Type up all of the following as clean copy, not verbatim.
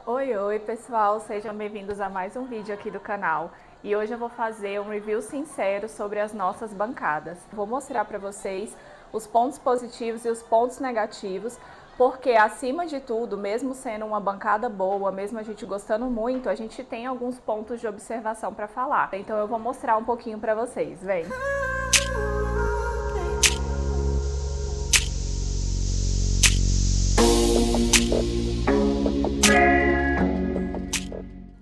Oi pessoal, sejam bem-vindos a mais um vídeo aqui do canal. E hoje eu vou fazer um review sincero sobre as nossas bancadas. Vou mostrar para vocês os pontos positivos e os pontos negativos, porque acima de tudo, mesmo sendo uma bancada boa, mesmo a gente gostando muito, a gente tem alguns pontos de observação para falar. Então eu vou mostrar um pouquinho para vocês, vem!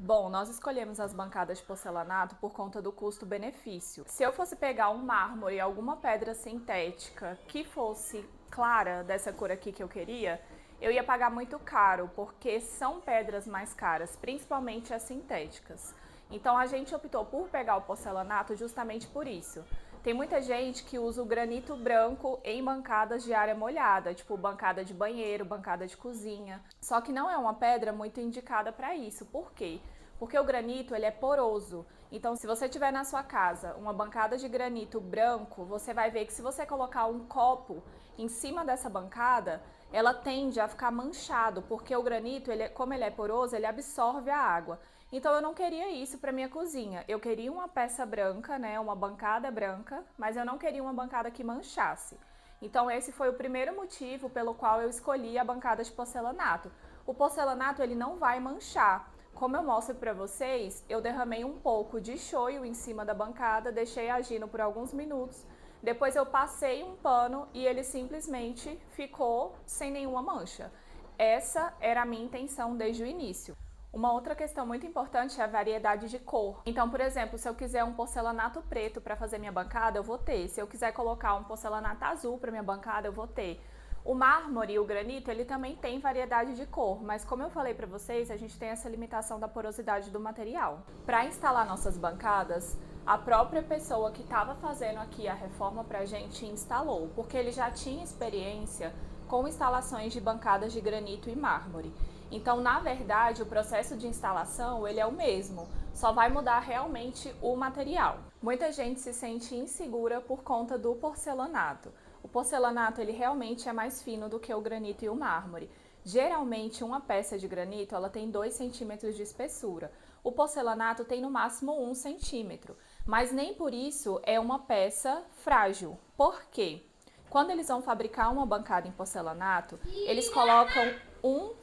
Bom, nós escolhemos as bancadas de porcelanato por conta do custo-benefício. Se eu fosse pegar um mármore e alguma pedra sintética que fosse clara, dessa cor aqui que eu queria, eu ia pagar muito caro, porque são pedras mais caras, principalmente as sintéticas. Então a gente optou por pegar o porcelanato justamente por isso. Tem muita gente que usa o granito branco em bancadas de área molhada, tipo bancada de banheiro, bancada de cozinha. Só que não é uma pedra muito indicada para isso. Por quê? Porque o granito ele é poroso. Então, se você tiver na sua casa uma bancada de granito branco, você vai ver que se você colocar um copo em cima dessa bancada, ela tende a ficar manchado, porque o granito, como ele é poroso, ele absorve a água. Então eu não queria isso para minha cozinha. Eu queria uma peça branca, né, uma bancada branca, mas eu não queria uma bancada que manchasse. Então esse foi o primeiro motivo pelo qual eu escolhi a bancada de porcelanato. O porcelanato ele não vai manchar. Como eu mostro para vocês, eu derramei um pouco de shoyu em cima da bancada, deixei agindo por alguns minutos. Depois eu passei um pano e ele simplesmente ficou sem nenhuma mancha. Essa era a minha intenção desde o início. Uma outra questão muito importante é a variedade de cor. Então, por exemplo, se eu quiser um porcelanato preto para fazer minha bancada, eu vou ter. Se eu quiser colocar um porcelanato azul para minha bancada, eu vou ter. O mármore e o granito, ele também tem variedade de cor, mas como eu falei para vocês, a gente tem essa limitação da porosidade do material. Para instalar nossas bancadas, a própria pessoa que estava fazendo aqui a reforma para a gente instalou, porque ele já tinha experiência com instalações de bancadas de granito e mármore. Então, na verdade, o processo de instalação ele é o mesmo, só vai mudar realmente o material. Muita gente se sente insegura por conta do porcelanato. O porcelanato ele realmente é mais fino do que o granito e o mármore. Geralmente, uma peça de granito ela tem 2 centímetros de espessura. O porcelanato tem no máximo 1 centímetro, mas nem por isso é uma peça frágil. Por quê? Quando eles vão fabricar uma bancada em porcelanato, eles colocam um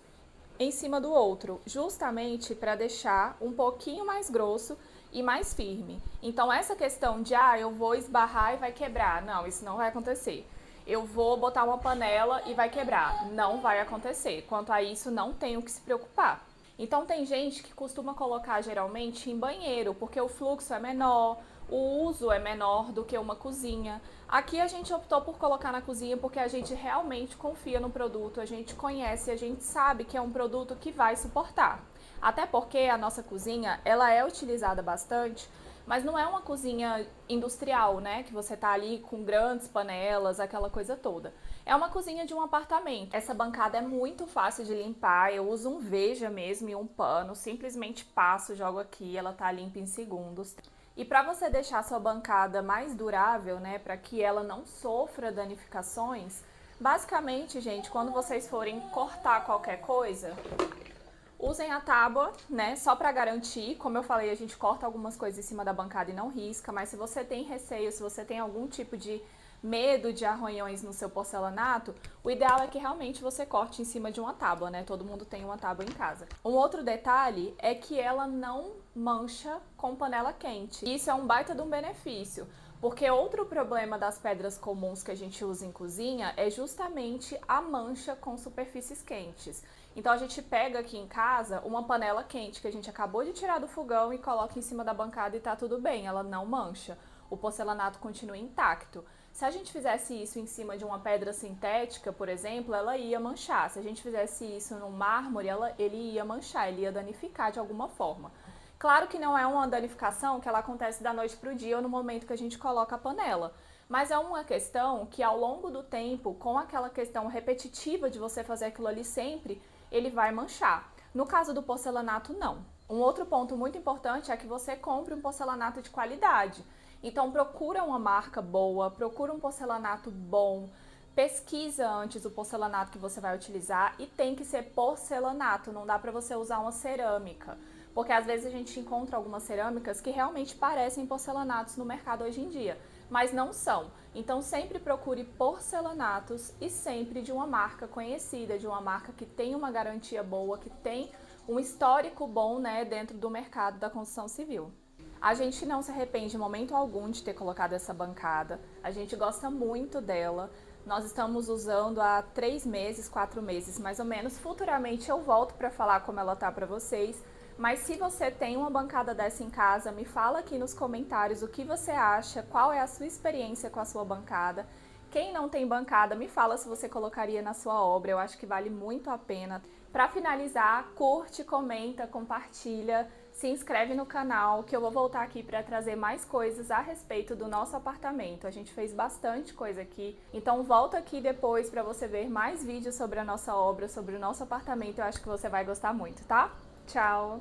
em cima do outro, justamente para deixar um pouquinho mais grosso e mais firme. Então essa questão de eu vou esbarrar e vai quebrar, não, isso não vai acontecer. Eu vou botar uma panela e vai quebrar, não vai acontecer. Quanto a isso, não tem o que se preocupar. Então tem gente que costuma colocar geralmente em banheiro, porque o fluxo é menor, o uso é menor do que uma cozinha. Aqui a gente optou por colocar na cozinha porque a gente realmente confia no produto, a gente conhece, a gente sabe que é um produto que vai suportar. Até porque a nossa cozinha, ela é utilizada bastante, mas não é uma cozinha industrial, né? Que você tá ali com grandes panelas, aquela coisa toda. É uma cozinha de um apartamento. Essa bancada é muito fácil de limpar, eu uso um Veja mesmo e um pano, simplesmente passo, jogo aqui, ela tá limpa em segundos. E para você deixar a sua bancada mais durável, né, para que ela não sofra danificações, basicamente, gente, quando vocês forem cortar qualquer coisa, usem a tábua, né, só para garantir. Como eu falei, a gente corta algumas coisas em cima da bancada e não risca, mas se você tem receio, se você tem algum tipo de medo de arranhões no seu porcelanato, o ideal é que realmente você corte em cima de uma tábua, né? Todo mundo tem uma tábua em casa. Um outro detalhe é que ela não mancha com panela quente. Isso é um baita de um benefício, porque outro problema das pedras comuns que a gente usa em cozinha é justamente a mancha com superfícies quentes. Então a gente pega aqui em casa uma panela quente que a gente acabou de tirar do fogão e coloca em cima da bancada e tá tudo bem, ela não mancha. O porcelanato continua intacto. Se a gente fizesse isso em cima de uma pedra sintética, por exemplo, ela ia manchar. Se a gente fizesse isso no mármore, ele ia manchar, ele ia danificar de alguma forma. Claro que não é uma danificação que ela acontece da noite para o dia ou no momento que a gente coloca a panela, mas é uma questão que ao longo do tempo, com aquela questão repetitiva de você fazer aquilo ali sempre, ele vai manchar. No caso do porcelanato, não. Um outro ponto muito importante é que você compre um porcelanato de qualidade. Então procura uma marca boa, procura um porcelanato bom, pesquisa antes o porcelanato que você vai utilizar e tem que ser porcelanato, não dá para você usar uma cerâmica. Porque às vezes a gente encontra algumas cerâmicas que realmente parecem porcelanatos no mercado hoje em dia, mas não são. Então sempre procure porcelanatos e sempre de uma marca conhecida, de uma marca que tem uma garantia boa, que tem um histórico bom, né, dentro do mercado da construção civil. A gente não se arrepende em momento algum de ter colocado essa bancada, a gente gosta muito dela. Nós estamos usando há 3 meses, 4 meses mais ou menos. Futuramente eu volto para falar como ela tá para vocês. Mas se você tem uma bancada dessa em casa, me fala aqui nos comentários o que você acha, qual é a sua experiência com a sua bancada. Quem não tem bancada, me fala se você colocaria na sua obra, eu acho que vale muito a pena. Para finalizar, curte, comenta, compartilha, se inscreve no canal que eu vou voltar aqui para trazer mais coisas a respeito do nosso apartamento. A gente fez bastante coisa aqui, então volta aqui depois para você ver mais vídeos sobre a nossa obra, sobre o nosso apartamento. Eu acho que você vai gostar muito, tá? Tchau!